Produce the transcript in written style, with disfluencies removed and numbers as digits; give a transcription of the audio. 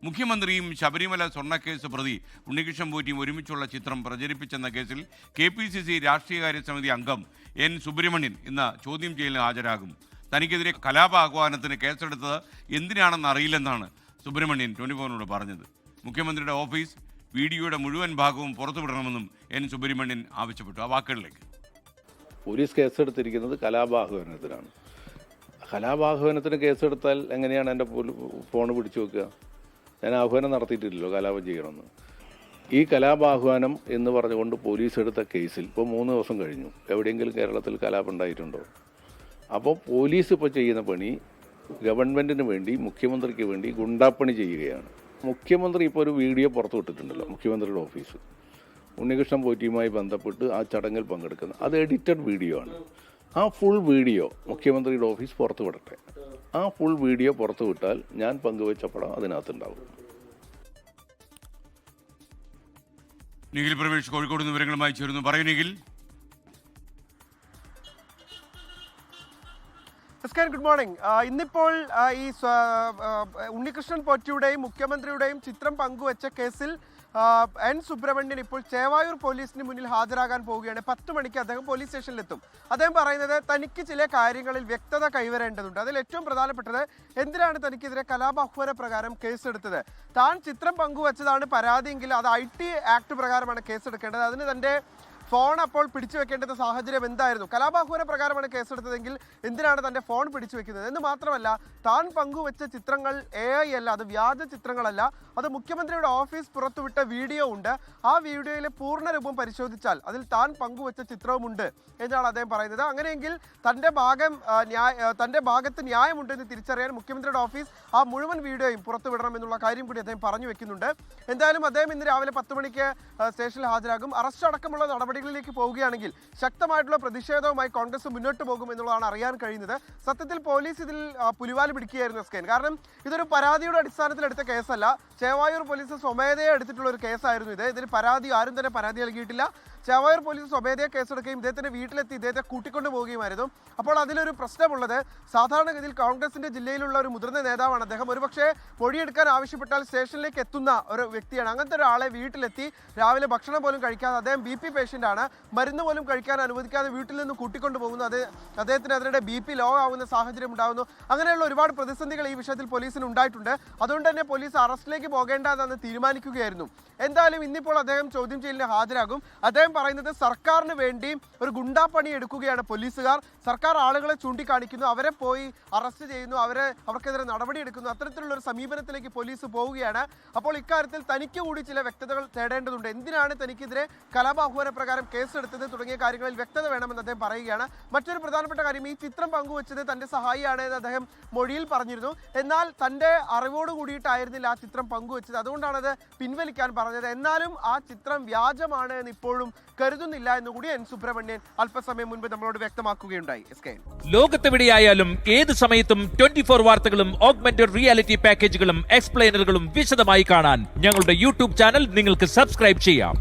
മുഖ്യമന്ത്രിയും ശബരിമല സ്വർണ്ണക്കേസ് പ്രതി ഉണ്ണികൃഷ്ണൻ പോറ്റിയും ഒരുമിച്ചുള്ള ചിത്രം പ്രചരിപ്പിച്ചെന്ന കേസിൽ KPCC രാഷ്ട്രീയകാര്യ സമിതി അംഗം N. സുബ്രഹ്മണ്യൻ ഇന്ന് ചോദ്യം ചെയ്യലിന് ഹാജരാകും. തനിക്കെതിരെ കലാപാഹ്വാനത്തിന് കേസെടുത്തത് എന്തിനാണെന്ന് അറിയില്ലെന്നാണ് സുബ്രഹ്മണ്യൻ 24നോട് പറഞ്ഞത്. മുഖ്യമന്ത്രിയുടെ ഓഫീസ് വീഡിയോയുടെ മുഴുവൻ ഭാഗവും പുറത്തുവിടണമെന്നും N. സുബ്രഹ്മണ്യൻ ആവശ്യപ്പെട്ടു. ആ വാക്കുകളിലേക്ക്. പോലീസ് കേസെടുത്തിരിക്കുന്നത് കലാപാഹ്വാനത്തിനാണ്. കലാപാഹ്വാനത്തിന് കേസെടുത്താൽ എങ്ങനെയാണ് എൻ്റെ ഫോൺ പിടിച്ചു വെക്കുക? ഞാൻ ആഹ്വാനം നടത്തിയിട്ടില്ലല്ലോ കലാപം ചെയ്യണമെന്ന്. ഈ കലാപാഹ്വാനം എന്ന് പറഞ്ഞുകൊണ്ട് പോലീസ് എടുത്ത കേസിൽ ഇപ്പോൾ 3 ദിവസം കഴിഞ്ഞു. എവിടെയെങ്കിലും കേരളത്തിൽ കലാപം ഉണ്ടായിട്ടുണ്ടോ? അപ്പോൾ പോലീസ് ഇപ്പോൾ ചെയ്യുന്ന പണി ഗവൺമെൻറ്റിന് വേണ്ടി, മുഖ്യമന്ത്രിക്ക് വേണ്ടി ഗുണ്ടാപ്പണി ചെയ്യുകയാണ്. മുഖ്യമന്ത്രി ഇപ്പോൾ ഒരു വീഡിയോ പുറത്തു വിട്ടിട്ടുണ്ടല്ലോ, മുഖ്യമന്ത്രിയുടെ ഓഫീസ് ഉണ്ണികൃഷ്ണൻ പോറ്റിയുമായി ബന്ധപ്പെട്ട് ആ ചടങ്ങിൽ പങ്കെടുക്കുന്നത്. അത് എഡിറ്റഡ് വീഡിയോ ആണ്. ആ ഫുൾ വീഡിയോ മുഖ്യമന്ത്രിയുടെ ഓഫീസ് പുറത്തു വിടട്ടെ. ആ ഫുൾ വീഡിയോ പുറത്തു വിട്ടാൽ ഞാൻ പങ്കുവെച്ച പടം അതിനകത്തുണ്ടാവും. നിഖിൽ പ്രവേശ് കോഴിക്കോട് നിന്ന് വിവരങ്ങളുമായി ചേരുന്നു. പറയൂ നിഖിൽ. Good morning. ഇന്നിപ്പോൾ ഈ ഉണ്ണികൃഷ്ണൻ പോറ്റിയുടെയും മുഖ്യമന്ത്രിയുടെയും ചിത്രം പങ്കുവച്ച കേസിൽ N. സുബ്രഹ്മണ്യൻ ഇപ്പോൾ ചേവായൂർ പോലീസിന് മുന്നിൽ ഹാജരാകാൻ പോവുകയാണ്. 10 മണിക്ക് അദ്ദേഹം പോലീസ് സ്റ്റേഷനിലെത്തും. അദ്ദേഹം പറയുന്നത് തനിക്ക് ചില കാര്യങ്ങളിൽ വ്യക്തത കൈവരേണ്ടതുണ്ട്. അതിൽ ഏറ്റവും പ്രധാനപ്പെട്ടത് എന്തിനാണ് തനിക്കെതിരെ കലാപാഹ്വാന പ്രകാരം കേസെടുത്തത്. താൻ ചിത്രം പങ്കുവച്ചതാണ് പരാതിയെങ്കിൽ അത് IT ആക്ട് പ്രകാരമാണ് കേസെടുക്കേണ്ടത്. അതിന് തൻ്റെ ഫോൺ അപ്പോൾ പിടിച്ചു വെക്കേണ്ടത് സാഹചര്യം എന്തായിരുന്നു? കലാപാഹ്വാന പ്രകാരമാണ് കേസെടുത്തതെങ്കിൽ എന്തിനാണ് തൻ്റെ ഫോൺ പിടിച്ചു വെക്കുന്നത് എന്ന് മാത്രമല്ല, താൻ പങ്കുവെച്ച ചിത്രങ്ങൾ AI അല്ല, അത് വ്യാജ ചിത്രങ്ങളല്ല, അത് മുഖ്യമന്ത്രിയുടെ ഓഫീസ് പുറത്തുവിട്ട വീഡിയോ ഉണ്ട്. ആ വീഡിയോയിലെ പൂർണ്ണരൂപം പരിശോധിച്ചാൽ അതിൽ താൻ പങ്കുവെച്ച ചിത്രവുമുണ്ട് എന്നാണ് അദ്ദേഹം പറയുന്നത്. അങ്ങനെയെങ്കിൽ തൻ്റെ ഭാഗത്ത് ന്യായമുണ്ടെന്ന് തിരിച്ചറിയാൻ മുഖ്യമന്ത്രിയുടെ ഓഫീസ് ആ മുഴുവൻ വീഡിയോയും പുറത്തുവിടണം എന്നുള്ള കാര്യം കൂടി അദ്ദേഹം പറഞ്ഞു വെക്കുന്നുണ്ട്. എന്തായാലും അദ്ദേഹം ഇന്ന് രാവിലെ 10 മണിക്ക് സ്റ്റേഷനിൽ ഹാജരാകും. അറസ്റ്റ് അടക്കമുള്ള നടപടികളിലേക്ക് പോവുകയാണെങ്കിൽ ശക്തമായിട്ടുള്ള പ്രതിഷേധവുമായി കോൺഗ്രസ് മുന്നോട്ട് പോകും എന്നുള്ളതാണ് അറിയാൻ കഴിയുന്നത്. സത്യത്തിൽ പോലീസ് ഇതിൽ പുലിവാല് പിടിക്കുകയായിരുന്നു എസ്കേൻ. കാരണം ഇതൊരു പരാതിയുടെ അടിസ്ഥാനത്തിൽ എടുത്ത കേസല്ല. ചേവായൂർ പോലീസ് സ്വമേധയെ എടുത്തിട്ടുള്ള ഒരു കേസായിരുന്നു ഇത്. ഇതിന് ആരും തന്നെ പരാതി നൽകിയിട്ടില്ല. ചേവായൂർ പോലീസ് സ്വമേധയെ കേസെടുക്കുകയും ഇദ്ദേഹത്തിന്റെ വീട്ടിലെത്തി ഇദ്ദേഹത്തെ കൂട്ടിക്കൊണ്ടു പോവുകയുമായിരുന്നു. അപ്പോൾ അതിലൊരു പ്രശ്നമുള്ളത്, സാധാരണഗതിയിൽ കോൺഗ്രസിന്റെ ജില്ലയിലുള്ള ഒരു മുതിർന്ന നേതാവാണ് അദ്ദേഹം. ഒരുപക്ഷെ മൊഴിയെടുക്കാൻ ആവശ്യപ്പെട്ടാൽ സ്റ്റേഷനിലേക്ക് എത്തുന്ന ഒരു വ്യക്തിയാണ്. അങ്ങനത്തെ ഒരാളെ വീട്ടിലെത്തി രാവിലെ ഭക്ഷണം പോലും കഴിക്കാതെ, അദ്ദേഹം BP പേഷ്യൻ്റ് ആണ്, മരുന്ന് പോലും കഴിക്കാൻ അനുവദിക്കാതെ വീട്ടിൽ നിന്ന് കൂട്ടിക്കൊണ്ടു പോകുന്നു. അദ്ദേഹത്തിന് അതിനിടെ BP ലോ ആവുന്ന സാഹചര്യം ഉണ്ടാകുന്നു. അങ്ങനെയുള്ള ഒരുപാട് പ്രതിസന്ധികൾ ഈ വിഷയത്തിൽ പോലീസിന് ഉണ്ടായിട്ടുണ്ട്. അതുകൊണ്ട് തന്നെ പോലീസ് അറസ്റ്റിലേക്ക് പോകേണ്ടതെന്ന് തീരുമാനിക്കുകയായിരുന്നു. എന്തായാലും ഇന്നിപ്പോൾ അദ്ദേഹം ചോദ്യം ചെയ്യലിന് ഹാജരാകും. അദ്ദേഹം പറയുന്നത് സർക്കാരിന് വേണ്ടി ഒരു ഗുണ്ടാപ്പണി എടുക്കുകയാണ് പോലീസുകാർ. സർക്കാർ ആളുകളെ ചൂണ്ടിക്കാണിക്കുന്നു, അവരെ പോയി അറസ്റ്റ് ചെയ്യുന്നു, അവർക്കെതിരെ നടപടിയെടുക്കുന്നു. അത്തരത്തിലുള്ള ഒരു സമീപനത്തിലേക്ക് പോലീസ് പോവുകയാണ്. അപ്പോൾ ഇക്കാര്യത്തിൽ തനിക്ക് കൂടി ചില വ്യക്തതകൾ തേടേണ്ടതുണ്ട്. എന്തിനാണ് തനിക്കെതിരെ കലാപാഹ്വാന പ്രകാരം കേസെടുത്തത് തുടങ്ങിയ കാര്യങ്ങളിൽ വ്യക്തത വേണമെന്ന് അദ്ദേഹം പറയുകയാണ്. മറ്റൊരു പ്രധാനപ്പെട്ട കാര്യം, ഈ ചിത്രം പങ്കുവച്ചത് തന്റെ സഹായിയാണ് എന്ന് അദ്ദേഹം മൊഴിയിൽ പറഞ്ഞിരുന്നു. എന്നാൽ തന്റെ അറിവോട് കൂടിയിട്ടായിരുന്നില്ല ആ ചിത്രം പങ്കുവച്ചത്. അതുകൊണ്ടാണ് അത് പിൻവലിക്കാൻ പറഞ്ഞത്. എന്നാലും ആ ചിത്രം വ്യാജമാണ് എന്ന് ഇപ്പോഴും കരുതുന്നില്ല എന്നുകൂടി N. സുബ്രഹ്മണ്യൻ അല്പസമയം മുൻപ് നമ്മളോട് വ്യക്തമാക്കുകയുണ്ടായി. ലോകത്തെവിടെയായാലും ഏത് സമയത്തും 24 വാർത്തകളും ഓഗ്മെന്റഡ് റിയാലിറ്റി പാക്കേജുകളും എക്സ്പ്ലെയിനറുകളും വിശദമായി കാണാൻ ഞങ്ങളുടെ YouTube ചാനൽ നിങ്ങൾക്ക് സബ്സ്ക്രൈബ് ചെയ്യാം.